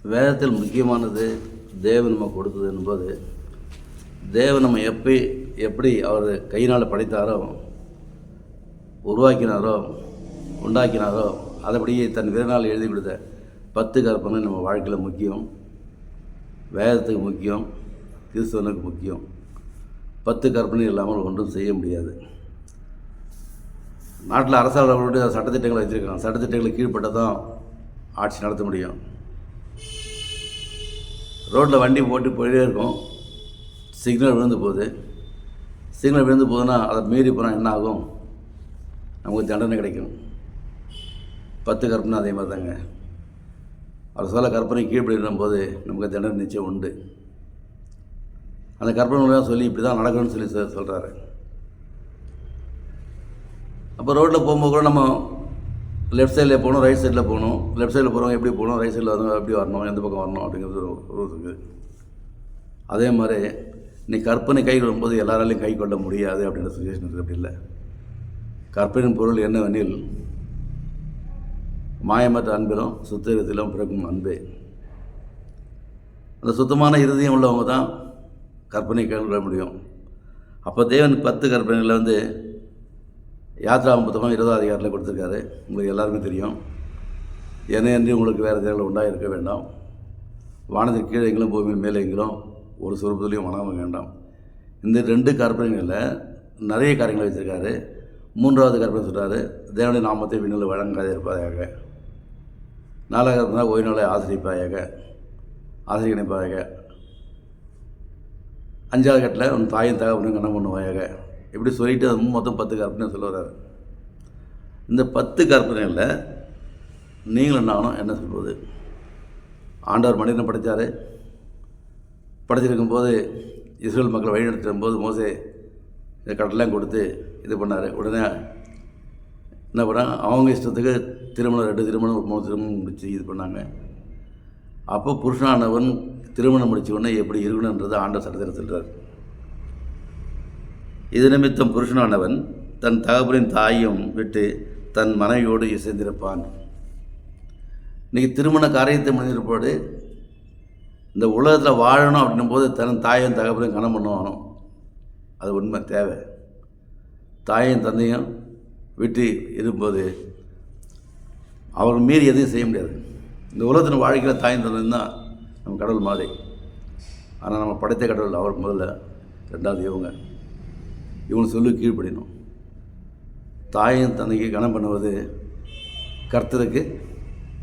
வேதத்தில் முக்கியமானது தேவன் நம்ம கொடுத்தது என்பது, தேவன் நம்ம எப்படி அவர் கையினால் படைத்தாரோ, உருவாக்கினாரோ, உண்டாக்கினாரோ, அதைப்படியே தன் விரனால் எழுதி கொடுத்த 10 கற்பனை நம்ம வாழ்க்கையில் முக்கியம். வேதத்துக்கு முக்கியம், கிறிஸ்தவனுக்கு முக்கியம். 10 கற்பனை இல்லாமல் ஒன்றும் செய்ய முடியாது. நாட்டில் அரசாங்கங்களுடைய சட்டத்திட்டங்களை வச்சுருக்காங்க. சட்டத்திட்டங்களை கீழ்பட்ட தான் ஆட்சி நடத்த முடியும். ரோட்டில் வண்டி போட்டு போயிட்டே இருக்கும், சிக்னல் விழுந்து போகுதுன்னா அதை மீறி போனால் என்ன ஆகும்? நமக்கு தண்டனை கிடைக்கும். 10 கற்பனை அதே மாதிரி தாங்க. அவர் சொல்ல கற்பனை கீழ்படிடும் போது நமக்கு தண்டனை நிச்சயம் உண்டு. அந்த கற்பனை சொல்லி இப்படி தான் நடக்கணும்னு சொல்லி சொல்கிறாரு. அப்போ ரோட்டில் போகும்போது கூட நம்ம லெஃப்ட் சைடில் போகணும், ரைட் சைடில் போகணும். லெஃப்ட் சைடில் போகிறவங்க எப்படி போகணும், ரைட் சைடில் வரணும், எப்படி வரணும், எந்த பக்கம் வரணும் அப்படிங்கிறது ஒரு ரூல்ஸ் இருக்குது. அதே மாதிரி நீ கற்பனை கை கொள்ளும்போது எல்லாராலையும் கை கொள்ள முடியாது அப்படின்ற சுச்சுவேஷன் இருக்குது. அப்படி இல்லை. கற்பனையின் பொருள் என்னவெனில், மாயமற்ற அன்பிலும் சுத்தத்திலும் பிறக்கும் அன்பே. அந்த சுத்தமான இறுதியம் உள்ளவங்க தான் கற்பனை கைவிட முடியும். அப்போ தேவன் 10 கற்பனைகளில் யாத்ராகமம் புத்தகம் 20ஆம் அதிகாரத்தில் கொடுத்துருக்காரு. உங்களுக்கு எல்லாருமே தெரியும். என்னையன்றி உங்களுக்கு வேறு தேவைகள் உண்டாக இருக்க வேண்டாம். வானத்திற்கு கீழே எங்களும் பூமியின் மேலே எங்களும் ஒரு சொருப்பத்திலையும் வணங்க வேண்டாம். இந்த 2 கற்பனைகளில் நிறைய காரியங்களை வச்சுருக்காரு. 3வது கற்பனை சொல்கிறாரு, தேவனுடைய நாமத்தை விண்ணில் வழங்காதே இருப்பதாக. 4வது கற்பனை ஓய்வு நாளை ஆசிரிப்பாயாக. 5வது கட்டில் உன் தாயும் தகப்பனும் கண்ணம் பண்ணுவாயாக. இப்படி சொல்லிவிட்டு அது மொத்தம் 10 கற்பனை சொல்ல வர்றாரு. இந்த 10 கற்பனைகளில் நீங்களும் நானும் என்ன சொல்வது? ஆண்டவர் மனிதனை படைத்தார். படைச்சிருக்கும்போது இஸ்ரேல் மக்களை வழிநடத்தும் போது மோசே இந்த கடலாம் கொடுத்து இது பண்ணார். உடனே என்ன பண்ணாங்க? அவங்க இஷ்டத்துக்கு திருமணம் 2 திருமணம் 3 திருமணம் முடித்து இது பண்ணாங்க. அப்போ புருஷனானவன் திருமணம் முடித்த உடனே எப்படி இருக்கணுன்றது ஆண்டவர் சட்டத்தில் சொல்கிறார். இது நிமித்தம் புருஷனானவன் தன் தகப்பனின் தாயும் விட்டு தன் மனைவியோடு இசைந்திருப்பான். இன்றைக்கி திருமண காரியத்தை முடிஞ்சிருப்போடு இந்த உலகத்தில் வாழணும் அப்படின்னும் போது தன் தாயும் தகப்பனையும் கனம் பண்ணுவானோ, அது உண்மை தேவை. தாயும் தந்தையும் விட்டு இருக்கும்போது அவர்கள் மீறி எதையும் செய்ய முடியாது. இந்த உலகத்தின் வாழ்க்கையில் தாயும் தந்தையும் தான் நம்ம கடவுள் மாதிரி. ஆனால் நம்ம படைத்த கடவுள் அவர் முதல்ல, 2வது இவங்க சொல்லி கீழ்ப்படினோம். தாயும் தந்தைக்கு கனம் பண்ணுவது கர்த்தருக்கு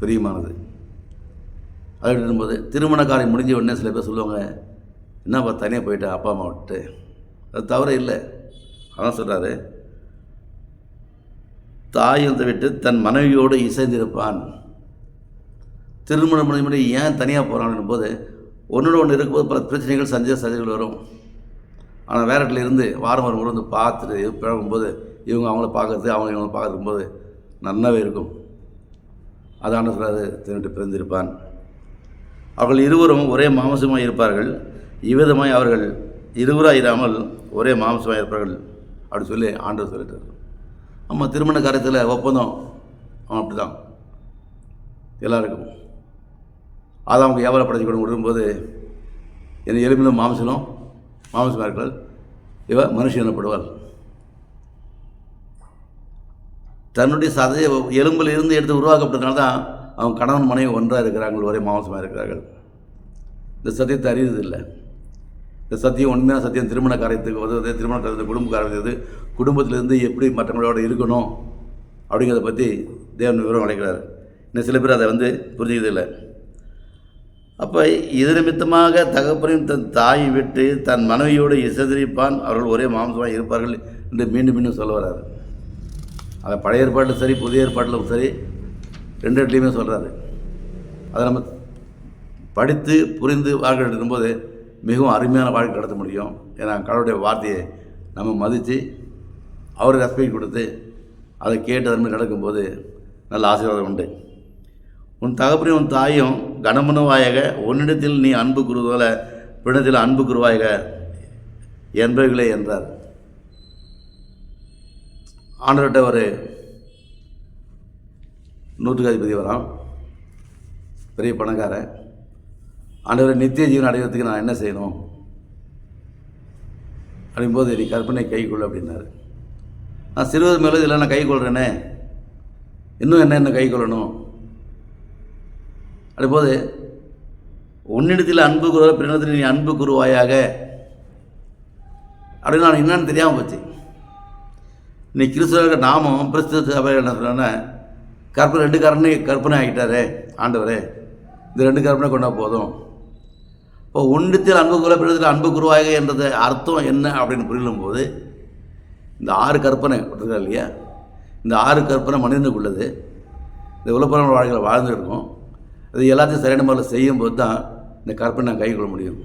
பிரியமானது. அது இருக்கும்போது திருமண காரியம் முடிஞ்ச உடனே சில பேர் சொல்லுவாங்க, என்னப்பா தனியாக போயிட்டேன் அப்பா அம்மா விட்டு. அது தவறே இல்லை. அதான் சொல்கிறாரு, தாயும் விட்டு தன் மனைவியோடு இசைந்திருப்பான். திருமணம் முடிஞ்ச ஏன் தனியாக போகிறான் போது ஒன்றோட ஒன்று இருக்கும்போது பல பிரச்சனைகள் சஞ்சைகள் வரும். ஆனால் வேற இடத்துல இருந்து வாரம் முறை பார்த்துட்டு பிழகும்போது இவங்க அவங்கள பார்க்கறது, அவங்க இவங்களை பார்க்கறதுக்கும் போது நல்லாவே இருக்கும். அதான சொல்கிறாரு, தின்னுட்டு பிறந்திருப்பான். அவர்கள் இருவரும் ஒரே மாம்சமாக இருப்பார்கள். இவ்விதமாய் அவர்கள் இருவராக இராமல் ஒரே மாம்சமாக இருப்பார்கள் அப்படி சொல்லி ஆண்டவர் சொல்லிட்டார். நம்ம திருமண காரியத்தில் ஒப்பந்தம் அவன் அப்படி தான் எல்லாருக்கும். அதை அவங்க வியாபாரம் படைச்சி கொண்டு விடும்போது என் எலும்பிலும் மாம்சமாக இருக்கிறாள், இவ மனுஷன் எனப்படுவாள். தன்னுடைய சதைய எலும்பில் இருந்து எடுத்து உருவாக்கப்பட்டதுனால தான் அவங்க கணவன் மனைவி ஒன்றாக இருக்கிறார்கள், ஒரே மாம்சமாக இருக்கிறார்கள். இந்த சத்தியத்தை அறியதில்லை. இந்த சத்தியம் உண்மையான சத்தியம் திருமண காரியத்துக்கு உதவுது. திருமண காரியத்துக்கு குடும்ப காரியத்துக்கு குடும்பத்திலேருந்து எப்படி மற்றவங்களோட இருக்கணும் அப்படிங்கிறத பற்றி தேவன் விவரம் அழைக்கிறார். இன்னும் சில பேர் அதை புரிஞ்சுக்கிறதில்லை. அப்போ இது நிமித்தமாக தகப்பனையும் தன் தாயை விட்டு தன் மனைவியோடு இசைந்திருப்பான், அவர்கள் ஒரே மாம்சமாக இருப்பார்கள் என்று மீண்டும் சொல்ல வர்றாரு. அதை பழைய ஏற்பாட்டிலும் சரி புதிய ஏற்பாட்டிலும் சரி 2 இடத்துலையுமே சொல்கிறாரு. அதை நம்ம படித்து புரிந்து வாழ்க்கை எடுக்கும்போது மிகவும் அருமையான வாழ்க்கை நடத்த முடியும். ஏன்னா கடவுளுடைய வார்த்தையை நம்ம மதித்து அவருக்கு ரெஸ்பெக்ட் கொடுத்து அதை கேட்டு அதன் மாதிரி நடக்கும்போது நல்ல ஆசீர்வாதம் உண்டு. உன் தகப்பனையும் உன் தாயும் கனமனுவாயாக, உன்னிடத்தில் நீ அன்பு கூறுவதால பின்னத்தில் அன்பு கூறுவாயாக என்பவர்களே என்றார். ஆண்டவர்கிட்ட ஒரு 100க்கு அதிபதி வரான், பெரிய பணக்காரன். ஆண்டவரை நித்திய ஜீவன் அடைகிறதுக்கு நான் என்ன செய்யணும் அப்படிங்கும்போது நீ கற்பனை கைக்கொள் அப்படின்னாரு. நான் சிறுவது மேலே இதில் நான் கை கொள்கிறேனே, இன்னும் என்ன கை கொள்ளணும் அப்படிம்போது, உன்னிடத்தில் அன்பு குருவ பிறனிடத்தில் நீ அன்பு குருவாயாக அப்படின்னு நான் என்னன்னு தெரியாமல் போச்சு. நீ கிறிஸ்துவ நாமம் கிறிஸ்துவ சபை என்ன சொன்னோன்னா கற்பனை 2 கற்பனை ஆகிட்டாரே ஆண்டவரே, இந்த 2 கற்பனை கொண்டா போதும். இப்போ உன்னிடத்தில் அன்பு குருவ பிறனிடத்தில் அன்பு குருவாக என்றது அர்த்தம் என்ன அப்படின்னு புரியும் போது, இந்த 6 கற்பனை கொடுத்துருக்கா இல்லையா, இந்த 6 கற்பனை மனிதனுக்குள்ளது. இந்த உலகப்புற வாழ்க்கையில் வாழ்ந்துருக்கோம். அது எல்லாத்தையும் சரியான முறையில் செய்யும்போது தான் இந்த கற்பனை நான் கை கொள்ள முடியும்.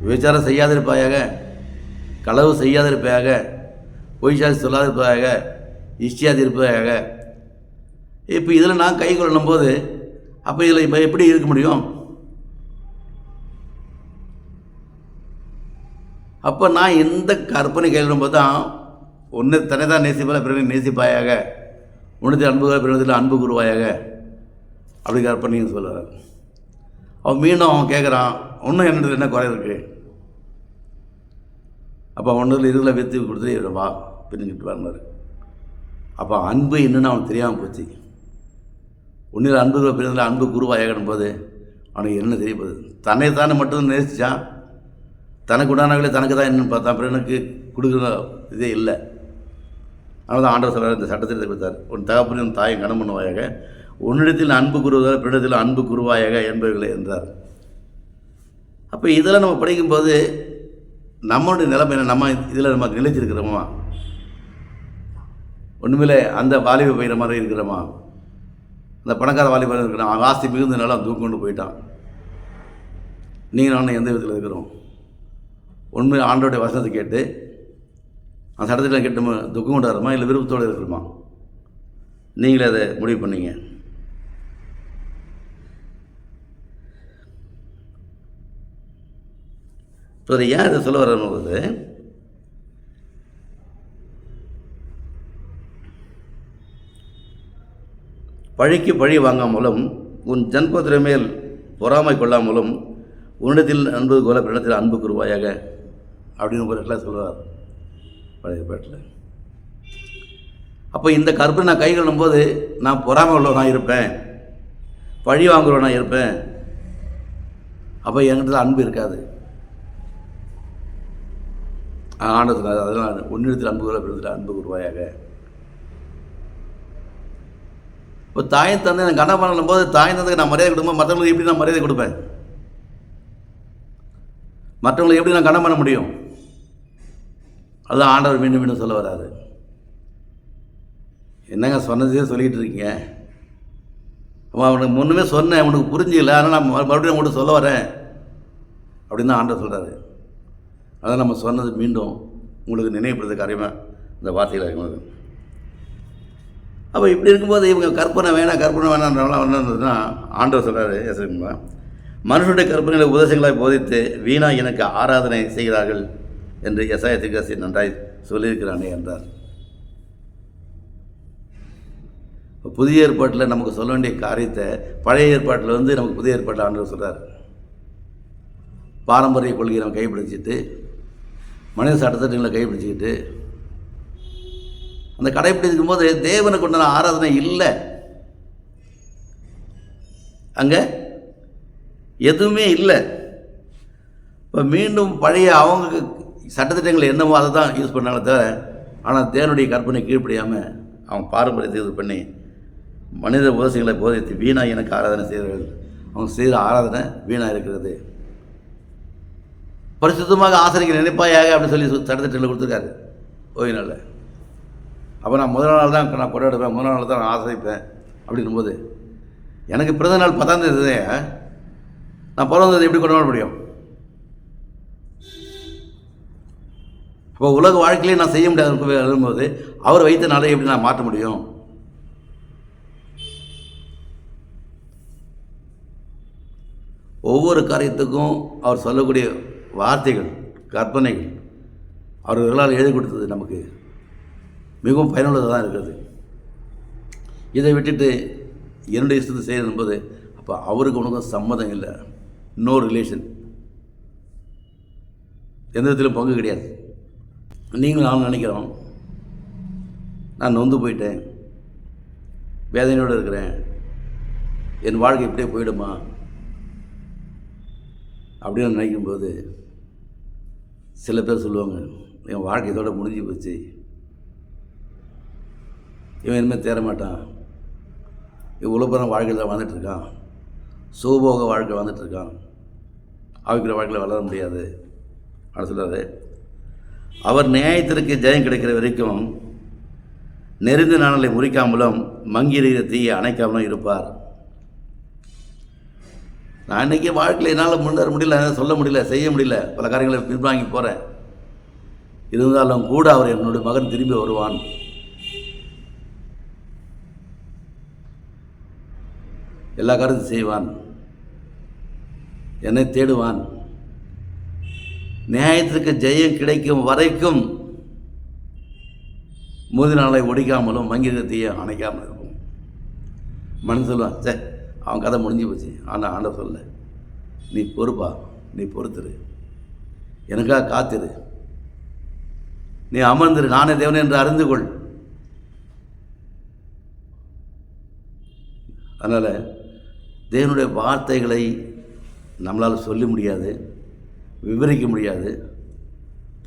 விபச்சாரம் செய்யாதிருப்பாயாக, களவு செய்யாதிருப்பாயாக, பொய் சாட்சி சொல்லாதிருப்பாயாக, இஷ்டியாதிருப்பாயாக. இப்போ இதில் நான் கை கொள்ளும் போது அப்போ இதில் இப்போ எப்படி இருக்க முடியும்? அப்போ நான் எந்த கற்பனை கையிடும்போது தான் ஒன்று தன்னை தான் நேசிப்பாக பிறகு நேசிப்பாயாக, உன்னத்தில் அன்பு பிறகு அன்பு குருவாயாக அப்படி கற்பனைன்னு சொல்லுவார். அவன் மீண்டும் அவன் கேட்குறான், இன்னும் என்னது என்ன குறை இருக்குது? அப்போ ஒன்றில் இருளை விற்று கொடுத்து வா பிரிஞ்சுக்கிட்டு வரனார். அப்போ அன்பு என்னன்னு அவனுக்கு தெரியாமல் போச்சு. ஒன்றில் அன்பு பிறந்தில் அன்பு குருவாயகடும் போது அவனுக்கு என்ன தெரியப்படுது? தன்னை தானே மட்டும் நேசித்தான், தனக்கு உண்டானவர்களே தனக்கு தான் என்னென்னு பார்த்தா, பிறனுக்கு கொடுக்குற இதே இல்லை. அதனால தான் ஆண்டவர் சொல்கிறார், இந்த சட்டத்திட்டத்தை கொடுத்தார், உன் தகப்பனையும் தாயும் கனம் பண்ணுவாயாக, உன்னிடத்தில் அன்பு குருவாக பிறனிடத்தில் அன்பு குருவாயாக என்பவர்களே என்றார். அப்போ இதெல்லாம் நம்ம படிக்கும்போது நம்மளுடைய நிலைமை என்ன, நம்ம இதில் நம்ம நிலைச்சிருக்கிறோமா? ஒன்றுமில்லை அந்த வாலிப பயிர மாதிரி இருக்கிறோமா? அந்த பணக்கார வாலிபர் இருக்கிறோம், அவன் ஆஸ்தி மிகுந்தனால அவன் தூக்கி கொண்டு போயிட்டான். நீங்கள் நானும் எந்த விதத்தில் இருக்கிறோம்? உண்மை ஆண்டோடைய வசனத்தை கேட்டு அந்த சட்டத்தில் கேட்டு துக்கம் கொண்டு வரமா, இல்லை விருப்பத்தோடு இருக்கிறோமா? நீங்களே அதை முடிவு பண்ணீங்க. ஸோ அதை ஏன் இதை சொல்ல வரணும்போது, பழிக்கு பழி வாங்காமலும் உன் ஜன்பத்திர மேல் பொறாமை கொள்ளாமலும் உன்னிடத்தில் அன்பு கோல பின்னத்தில் அன்பு குருவாயாக அப்படின்னு ஒரு இடத்துல சொல்கிறார் பழைய பாட்டில். அப்போ இந்த கற்பனை நான் கை கொள்ளும்போது நான் பொறாமை உள்ளவனாக இருப்பேன், பழி வாங்குறவனாக இருப்பேன். அப்போ என்கிட்ட அன்பு இருக்காது. ஆண்டது அதெல்லாம் உன்னிடத்தில் அன்பு கோல பின்னத்தில் அன்பு குருவாயாக. இப்போ தாயின் தந்தை நான் கண்ணா பண்ணும் போது தாயின் தந்தைக்கு நான் மரியாதை கொடுக்கும்போது மற்றவங்களுக்கு எப்படி நான் மரியாதை கொடுப்பேன்? மற்றவங்களுக்கு எப்படி நான் கண்ணா பண்ண முடியும்? அதுதான் ஆண்டவர் மீண்டும் மீண்டும் சொல்ல வராது. என்னங்க சொன்னதே சொல்லிகிட்டு இருக்கீங்க, அவனுக்கு முன்னுமே சொன்னேன், உனக்கு புரிஞ்சில்லை, ஆனால் நான் மறுபடியும் உங்கள்கிட்ட சொல்ல வரேன் அப்படின்னு தான் ஆண்டவர் சொல்கிறாரு. அதான் நம்ம சொன்னது மீண்டும் உங்களுக்கு நினைவுபடுத்த காரியமாக இந்த வார்த்தையில் இருக்கும்போது. அப்போ இப்படி இருக்கும்போது இவங்க கற்பனை வேணாம்ன்றவங்களாம் என்னதுன்னா ஆண்டவர் சொல்கிறாரு, மனுஷனுடைய கற்பனைகளை உபதேசங்களாக போதித்து வீணா எனக்கு ஆராதனை செய்கிறார்கள் என்று எசாயா தீர்க்கதரிசி நன்றாய் சொல்லியிருக்கிறானே என்றார். புதிய ஏற்பாட்டில் நமக்கு சொல்ல வேண்டிய காரியத்தை பழைய ஏற்பாட்டில் நமக்கு புதிய ஏற்பாட்டில் ஆண்டவர் சொல்கிறார். பாரம்பரிய கொள்கையை நம்ம கைப்பிடிச்சிட்டு, மனித சட்டத்திட்டங்களை கைப்பிடிச்சிக்கிட்டு அந்த கடைப்பிடிக்கும் போது தேவனுக்கு உண்டான ஆராதனை இல்லை, அங்கே எதுவுமே இல்லை. இப்போ மீண்டும் பழைய அவங்க சட்டத்திட்டங்கள் என்னவோ அதை தான் யூஸ் பண்ணாலே தவிர, ஆனால் தேவனுடைய கற்பனை கீழ்ப்படியாமல் அவங்க பாரம்பரியத்தை இது பண்ணி மனித உபதேசங்களை போதித்து வீணாக எனக்கு ஆராதனை செய்கிறார்கள். அவங்க செய்கிற ஆராதனை வீணாக இருக்கிறது. பரிசுத்தமாக ஆசரிக்க நினைப்பாயாக அப்படின்னு சொல்லி சட்டத்திட்டங்களை கொடுத்துருக்காரு ஓய்வு. அப்போ நான் முதல் நாள் தான் நான் கொண்டாடுவேன், முதல் நாள் தான் நான் ஆசரிப்பேன் அப்படின்னும்போது எனக்கு பிறந்த நாள் 10ஆம் தேதி நான் பிறந்தது எப்படி கொண்டாட முடியும்? இப்போ உலக வாழ்க்கையிலே நான் செய்ய முடியாது வரும்போது அவர் வைத்த நாளை எப்படி நான் மாற்ற முடியும்? ஒவ்வொரு காரியத்துக்கும் அவர் சொல்லக்கூடிய வார்த்தைகள், கற்பனைகள் அவர்களால் எழுதி கொடுத்தது நமக்கு மிகவும் பயனுள்ளதாக தான் இருக்கிறது. இதை விட்டுட்டு என்னுடைய இஷ்டத்தை செய்யணும்போது அப்போ அவருக்கு உனக்கும் சம்மதம் இல்லை. நோ ரிலேஷன், எந்த விதத்திலும் பங்கு கிடையாது. நீங்களும் நானும் நினைக்கிறோம், நான் நொந்து போயிட்டேன், வேதனையோடு இருக்கிறேன், என் வாழ்க்கை இப்படியே போயிடுமா அப்படின்னு நினைக்கும்போது சில பேர் சொல்லுவாங்க, என் வாழ்க்கை இதோட முடிஞ்சு போச்சு, இவன் இனிமேல் தேர மாட்டான், இவ்வளோ பேரும் வாழ்க்கையில் தான் வாழ்ந்துட்டுருக்கான், சுகபோக வாழ்க்கை வாழ்ந்துட்டுருக்கான், ஆவிக்கிற வாழ்க்கையில் வளர முடியாது அப்படின்னு சொல்கிறாரு. அவர் நியாயத்திற்கு ஜெயம் கிடைக்கிற வரைக்கும் நெருந்த நாணலை முறிக்காமலும் மங்கியிருக்கிற தீயை அணைக்காமலும் இருப்பார். நான் இன்றைக்கி வாழ்க்கையில் என்னால் முன்னேற முடியல, சொல்ல முடியல, செய்ய முடியல, பல காரியங்களை பின்வாங்கி போகிறேன், இருந்தாலும் கூட அவர் என்னுடைய மகன் திரும்பி வருவான், எல்லா காரியத்தையும் செய்வான், என்னை தேடுவான். நியாயத்திற்கு ஜெயம் கிடைக்கும் வரைக்கும் மூதி நாளை ஒடிக்காமலும் மங்கிற தீயை அணைக்காமல் இருக்கும். மனு சொல்லுவான், சே அவன் கதை முடிஞ்சு போச்சு, ஆனால் ஆண்டவர் சொல்ல, நீ பொறுப்பா, நீ பொறுத்துரு, எனக்காக காத்திரு, நீ அமர்ந்திரு, நானே தேவன் என்று அறிந்து கொள். அதனால் தேவனுடைய வார்த்தைகளை நம்மளால் சொல்ல முடியாது, விவரிக்க முடியாது.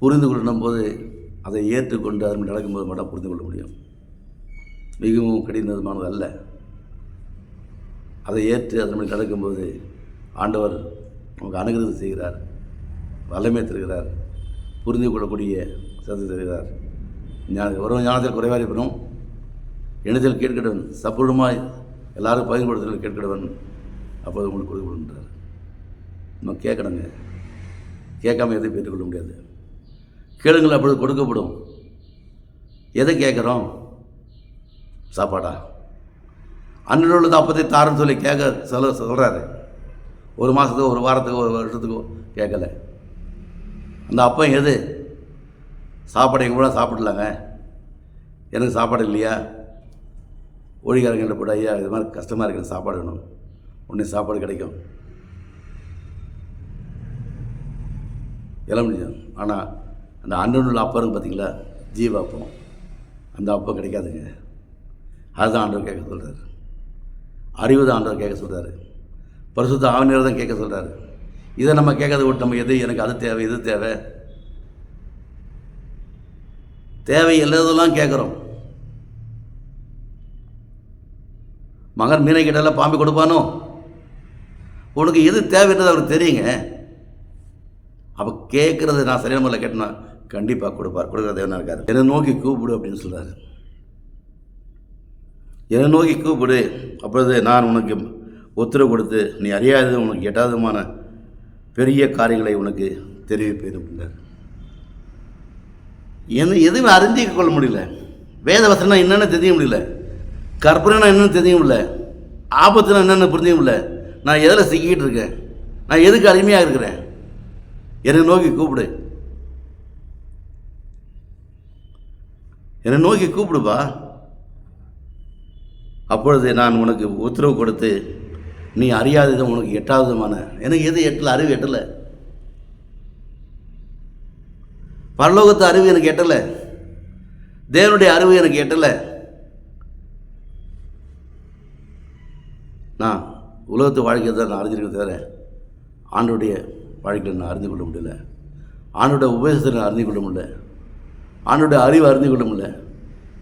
புரிந்து கொள்ளும் போது அதை ஏற்றுக்கொண்டு அதன் நடக்கும்போது மட்டும் புரிந்து கொள்ள முடியும். மிகவும் கடினமானது அல்ல. அதை ஏற்று அதன் நடக்கும்போது ஆண்டவர் நமக்கு அனுகிரகம் செய்கிறார், வல்லமை தருகிறார், புரிந்து கொள்ளக்கூடிய சத்து தருகிறார். ஒரு ஞானத்தில் குறைவாக இருப்பினும் இணையத்தில் கேட்கிடவன் சப்புடமாய் எல்லாரும் பயன்படுத்துதல் கேட்கிடவன் அப்போது உங்களுக்கு கொடுக்கப்படுன்றார். நம்ம கேட்கணுங்க, கேட்காம எதையும் பெற்றுக்கொள்ள முடியாது. கேளுங்கள் அப்பொழுது கொடுக்கப்படும். எதை கேட்குறோம்? சாப்பாடா? அன்றைய உள்ளது அப்போதே தாருன்னு சொல்லி சொல்கிறாரு. ஒரு மாதத்துக்கோ ஒரு வாரத்துக்கோ ஒரு வருஷத்துக்கோ கேட்கல. அந்த அப்பம் எது? சாப்பாடு எங்கள் கூட சாப்பிடலாங்க, எனக்கு சாப்பாடு இல்லையா? ஒழிகாரங்கிட்ட போட்டு, ஐயா இது மாதிரி கஷ்டமாக இருக்குது, சாப்பாடு வேணும், உடனே சாப்பாடு கிடைக்கும், எல்லாம் முடியும். ஆனால் அந்த அன்றனுள்ள அப்பம் இருக்குது பார்த்தீங்களா, ஜீவ அப்பம், அந்த அப்பம் கிடைக்காதுங்க. அதுதான் ஆண்டவர் கேட்க சொல்கிறார். அறிவு தான் ஆண்டவர் கேட்க சொல்கிறாரு. பரிசுத்த ஆவியானவர் தான் கேட்க சொல்கிறாரு. இதை நம்ம கேட்கறத விட்டு நம்ம எது எனக்கு அது தேவை, இது தேவை, தேவை எல்லாதெல்லாம் கேட்குறோம். மகன் மீனை கிட்டலாம் பாம்பு கொடுப்பானோ? உனக்கு எது தேவைன்றது அவருக்கு தெரியுங்க. அப்போ கேட்குறது நான் சரியான முறையில் கேட்டேன்னா கண்டிப்பாக கொடுப்பார். கொடுக்குற தேவனாக இருக்கார். என்னை நோக்கி கூப்பிடு அப்படின்னு சொல்கிறார். என்னை நோக்கி கூப்பிடு, அப்பொழுது நான் உனக்கு உத்தரவு கொடுத்து நீ அறியாதது உனக்கு எட்டாததுமான பெரிய காரியங்களை உனக்கு தெரிவிப்பேன் அப்படின்னார். எதுவும் அறிஞ்சிக்க கொள்ள முடியல. வேத வசனம் என்னென்னு தெரிய முடியல, கற்பனைனா என்னென்னு தெரிய முடியல, ஆபத்துனா என்னென்னு புரிஞ்சிக்க முடியல. நான் எதில் சிக்கிட்டு இருக்கேன், நான் எதுக்கு அடிமையாக இருக்கிறேன்? என்னை நோக்கி கூப்பிடு, என்னை நோக்கி கூப்பிடுப்பா, அப்பொழுது நான் உனக்கு உத்தரவு கொடுத்து நீ அறியாததும் உனக்கு எட்டாவதுமான. எனக்கு எது எட்டலை? அறிவு எட்டலை. பரலோகத்து அறிவு எனக்கு எட்டலை, தேவனுடைய அறிவு எனக்கு எட்டலை. நான் உலகத்து வாழ்க்கையை தான் நான் அறிஞ்சிருக்க தவிர ஆண்டோடைய வாழ்க்கையில் நான் அறிந்து கொள்ள முடியல, ஆண்டோட உபதேசத்தை நான் அறிந்து கொள்ள முடியல, ஆண்டோடைய அறிவை அறிந்து கொள்ள முடியல.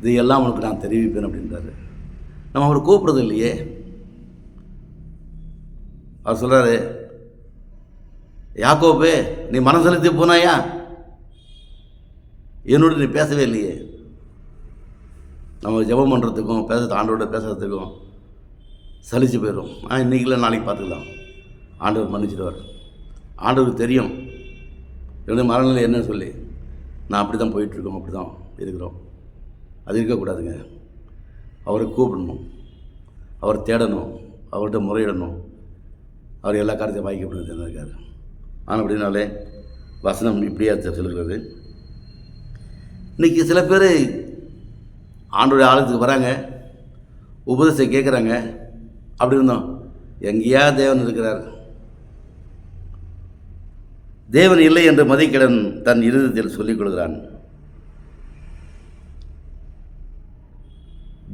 இது எல்லாம் உனக்கு நான் தெரிவிப்பேன் அப்படின்றாரு. நம்ம அவரை கூப்பிட்றது இல்லையே. அவர் சொல்கிறாரு, யாக்கோபே நீ மனம் செலுத்தி போனாயா, என்னோட நீ பேசவே இல்லையே. நம்ம ஜெபம் பண்ணுறதுக்கும் ஆண்டோட பேசுகிறதுக்கும் சலிச்சு போயிடும். இன்றைக்கில நாளைக்கு பார்த்துக்கலாம், ஆண்டவர் மன்னிச்சிடுவார். ஆண்டவருக்கு தெரியும் என்னுடைய மனநிலை என்னன்னு சொல்லி. நான் அப்படி தான் போயிட்டுருக்கோம், அப்படி தான் இருக்கிறோம். அது இருக்கக்கூடாதுங்க. அவரை கூப்பிடணும், அவர் தேடணும், அவர்கிட்ட முறையிடணும். அவர் எல்லா காரியத்தையும் வாய்க்கப்படுறது இருக்கார். ஆனால் அப்படின்னாலே வசனம் இப்படியா சொல்லுகிறது. இன்றைக்கி சில பேர் ஆண்டோடைய ஆலயத்துக்கு வராங்க, உபதேசம் கேட்குறாங்க. அப்படி இருந்தோம், எங்கேயா தேவன் இருக்கிறார், தேவன் இல்லை என்று மதிக்கடன் தன் இருதயத்தில் சொல்லிக் கொள்கிறான்.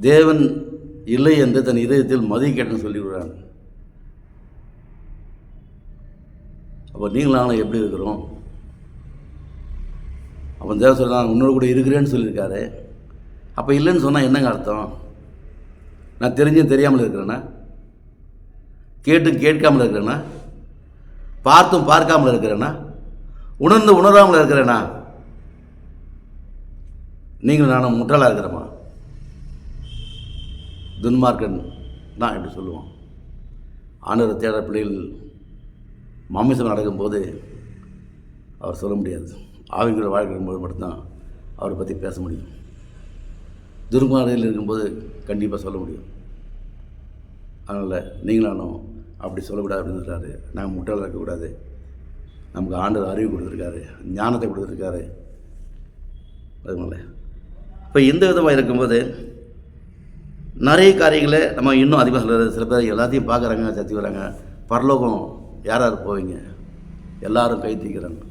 தேவன் இல்லை என்று தன் இதயத்தில் மதிக்கடன் சொல்லிக் கொள்கிறான். அப்போ நீங்களாம் எப்படி இருக்கிறோம்? அப்போ தேவன் சொல்கிறான், உன்னோட கூட இருக்கிறேன்னு சொல்லியிருக்காரு. அப்போ இல்லைன்னு சொன்னால் என்னங்க அர்த்தம்? நான் தெரிஞ்சும் தெரியாமல் இருக்கிறேன்னா, கேட்டும் கேட்காமல் இருக்கிறேன்னா, பார்த்தும் பார்க்காமல் இருக்கிறேன்னா, உணர்ந்து உணராமல் இருக்கிறேன்னா, நீங்கள் நானும் முட்டாளாக இருக்கிறோமா? துன்மார்க்கன் தான் எப்படி சொல்லுவோம்? ஆண்டவரை தேட பிள்ளைகள் மாமிசம் நடக்கும்போது அவர் சொல்ல முடியாது. ஆவிக்குரிய வாழ்க்கை போது மட்டும்தான் அவரை பற்றி பேச முடியும். துன்மார்க்கத்தில் இருக்கும்போது கண்டிப்பாக சொல்ல முடியும். அதனால் நீங்களானும் அப்படி சொல்லக்கூடாது அப்படின்னு சொல்கிறாரு. நாங்கள் முட்டாளாக இருக்கக்கூடாது. நமக்கு ஆண்டவர் அறிவு கொடுத்துருக்காரு, ஞானத்தை கொடுத்துருக்காரு. அதுமாதிரி இப்போ இந்த விதமாக இருக்கும்போது நிறைய காரியங்களை நம்ம இன்னும் அதிகமாக சொல்கிறது. சில பேர் எல்லாத்தையும் பார்க்குறாங்க, சத்தி வராங்க. பரலோகம் யார் யார் போவீங்க? எல்லாரும் கை தூக்கிறாங்க.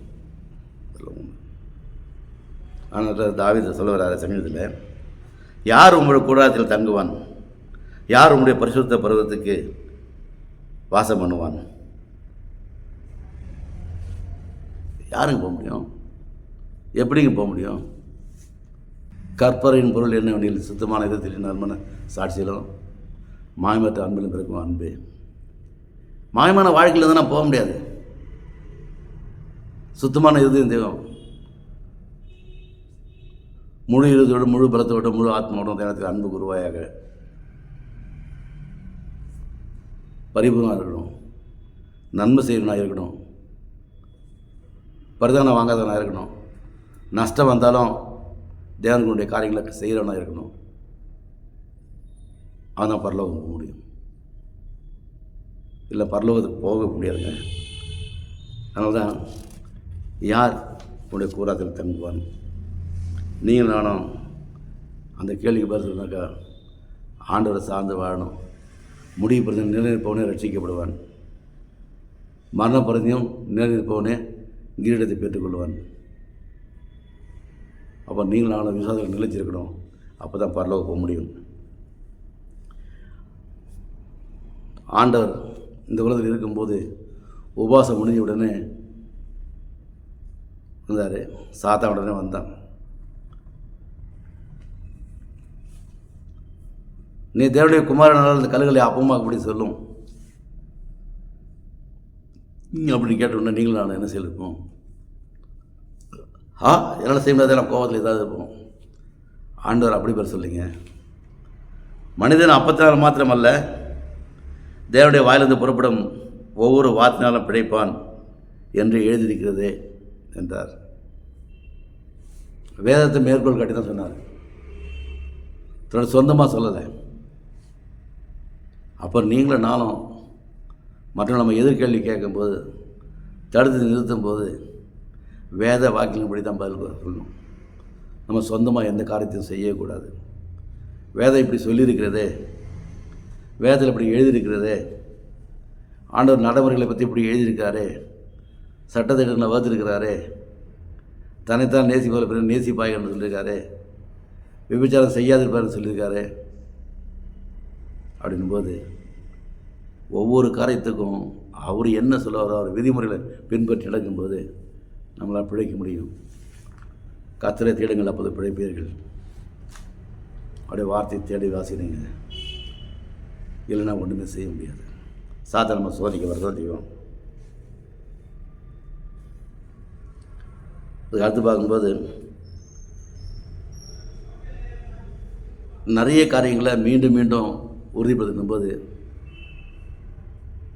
ஆனால் தாவீது சொல்ல வராத சமயத்தில், யார் உங்களுடைய கூடாரத்தில் தங்குவான்? யார் உங்களுடைய பரிசுத்த பருவத்துக்கு வாசம் பண்ணுவான்? யாருங்க போக முடியும்? எப்படிங்க போக முடியும்? கற்பரையின் பொருள் என்ன வேண்டியில் சுத்தமான இதத்தில் நன்மன சாட்சியிலும் மாயமற்ற அன்பிலும் பிறக்கும் அன்பு. மாயமான வாழ்க்கையில் தான் போக முடியாது. சுத்தமான இதயம் தெய்வம். முழு இருதயோடு, முழு பலத்தோடு, முழு ஆத்மாவோடும் தேவத்தில் அன்பு குருவாயாக பரிபூர்ணமாக இருக்கணும். நன்மை செய்யணும்னா இருக்கணும். பரிதானம் வாங்காதவனாக இருக்கணும். நஷ்டம் வந்தாலும் தேவனுடைய காரியங்களை செய்கிறவனாக இருக்கணும். அதுதான் பரலோகம் போக முடியும். இல்லை பரலோகத்துக்கு போக முடியாதுங்க. அதனால தான் யார் உங்களுடைய கூறாத்தில் தங்குவான்? நீங்கள் நானும் அந்த கேள்விக்கு பதில் சொன்னாக்கா, ஆண்டவரை சார்ந்து வாழணும். முடிவு பிரதி நிலைநிற்பவனே ரட்சிக்கப்படுவான். மரண பிரதியும் நிலைநிற்பவனே கிரீடத்தை பெற்றுக்கொள்வான். அப்போ நீங்கள் நானும் விசுவாசத்தில் நிலைச்சிருக்கணும். அப்போ தான் பரலோகம் போக முடியும். ஆண்டவர் இந்த உலகத்தில் இருக்கும்போது உபவாசம் முடிஞ்ச உடனே வந்தார். சாத்தான் உடனே வந்தான். நீ தேவனுடைய குமாரனால் இந்த கல்லுகளை அப்பமாக்கப்படி சொல்லும் அப்படின்னு கேட்டோன்னா நீங்களும் நான் என்ன செய்யிருப்போம்? என்னால் செய்ய முடியாது, நான் கோபத்தில் ஏதாவது இருப்போம். ஆண்டவர் அப்படி பேர் சொல்லிங்க. மனிதன் அப்பத்தினால் மாத்திரமல்ல, தேவனுடைய வாயிலிருந்து புறப்படும் ஒவ்வொரு வார்த்தையினாலும் பிழைப்பான் என்று எழுதியிருக்கிறதே என்றார். வேதத்தை மேற்கோள் காட்டி தான் சொன்னார். தன்னோட சொந்தமாக சொல்லலை. அப்புறம் நீங்களும் நானும் மற்ற நம்ம எதிர்கேள்வி கேட்கும்போது, தடுத்து நிறுத்தும் போது வேத வாக்கியப்படி தான் பதில் சொல்லணும். நம்ம சொந்தமாக எந்த காரியத்தையும் செய்யக்கூடாது. வேதம் இப்படி சொல்லியிருக்கிறதே, வேதத்தில் இப்படி எழுதியிருக்கிறதே, ஆண்டவர் நடைமுறைகளை பற்றி இப்படி எழுதியிருக்காரு, சட்டத்திட்டங்களை வகுத்திருக்கிறாரே, தன்னைத்தான் நேசிப்பதில் பிறகு நேசிப்பாய்ன்னு சொல்லியிருக்காரு, விபச்சாரம் செய்யாதிருப்பாருன்னு சொல்லியிருக்காரு. அப்படின்போது ஒவ்வொரு காரியத்துக்கும் அவர் என்ன சொல்லுவாரோ அவர் விதிமுறைகளை பின்பற்றி நடக்கும்போது நம்மளால் பிழைக்க முடியும். கர்த்தரை தேடுங்கள், அப்போது பிழைப்பீர்கள். அப்படியே வார்த்தையை தேடி வாசினீங்க. இல்லைன்னா ஒன்றுமே செய்ய முடியாது. சாத்தா நம்ம சோதிக்க வரதான் செய்வோம். அதுக்கு அடுத்து பார்க்கும்போது நிறைய காரியங்களை மீண்டும் மீண்டும் உறுதிப்படுத்தும் போது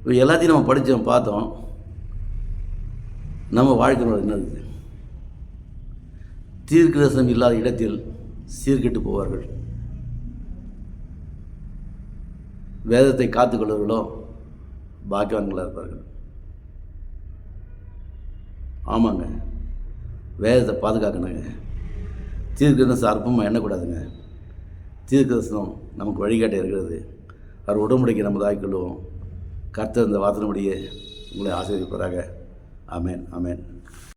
இப்போ எல்லாத்தையும் நம்ம படித்தோம், பார்த்தோம். நம்ம வாழ்க்கையோட என்ன இருக்குது? தீர்க்கதரிசனம் இல்லாத இடத்தில் சீர்கெட்டு போவார்கள். வேதத்தை காத்துக்கொள்வர்களோ பாக்கியவான்களாக இருப்பார்கள். ஆமாங்க, வேதத்தை பாதுகாக்கணுங்க. தீர்க்கதரிசனம் அற்பமாக எண்ணக்கூடாதுங்க. தீர்க்கதரிசனம் நமக்கு வழிகாட்ட இருக்கிறது. அவர் உடம்புடைக்கு நம்ம தாய்க்கொள்வோம். கர்த்தர் இந்த வார்த்தையின்படியே உங்களை ஆசீர்வதிப்பாராக. ஆமென் ஆமென்.